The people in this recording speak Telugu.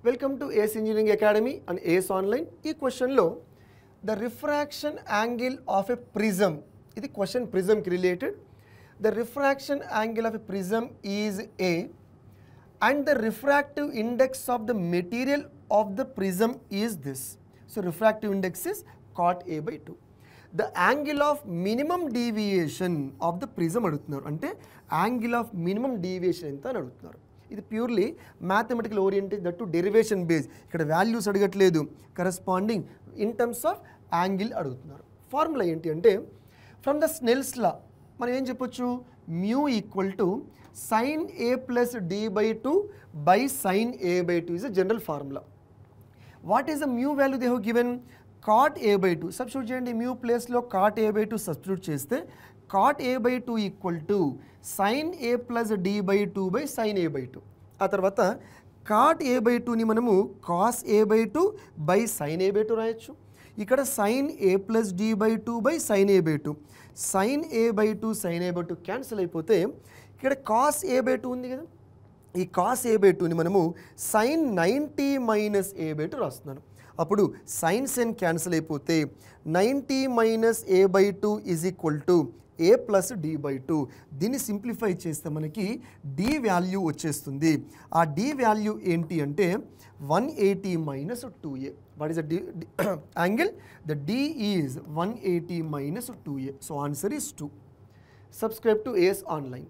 Welcome to AS Engineering Academy and AS Online. ఈ క్వశ్చన్లో the refraction angle of a prism, ఇది క్వశ్చన్ ప్రిజమ్కి related. The refraction angle of a prism is A and the refractive index of the material of the prism is this. So refractive index is cot A by 2. The angle of minimum deviation of the prism అడుగుతున్నారు, అంటే angle of minimum deviation ఎంత అని అడుగుతున్నారు. ఇది purely mathematical oriented, that to derivation base. ఇక్కడ వాల్యూస్ అడగట్లేదు, corresponding in terms of angle అడుగుతున్నారు. ఫార్ములా ఏంటి అంటే ఫ్రమ్ ద స్నెల్స్ లా మనం ఏం చెప్పొచ్చు, mu equal to sine A plus D by 2 by sine A by 2 is a general formula. What is the mu value they have given? Cot A by 2 substitute చేయండి. మ్యూ ప్లేస్లో కాట్ ఏ బై 2 సబ్స్టిట్యూట్ చేస్తే cot A by 2 equal to sine A plus D by 2 by sine A by 2. ఆ తర్వాత కాట్ ఏ బై 2ని మనము cos A by 2 by sine A by 2 రాయొచ్చు. ఇక్కడ sine A plus D by 2 by sine A by 2, sine A by 2 sine A by 2 cancel అయిపోతే ఇక్కడ కాస్ ఏ బై 2 ఉంది కదా, ఈ కాస్ ఏ బై 2ని మనము సైన్ 90 మైనస్ ఏ బై 2 రాస్తున్నాను. అప్పుడు సైన్ సెన్ క్యాన్సిల్ అయిపోతే 90 minus A by 2 is equal to A plus D by 2. దీన్ని సింప్లిఫై చేస్తే మనకి డి వాల్యూ వచ్చేస్తుంది. ఆ డి వాల్యూ ఏంటి అంటే 180 minus 2a. What is the angle? The D is 180 minus 2a. So answer is 2. Subscribe to AS Online.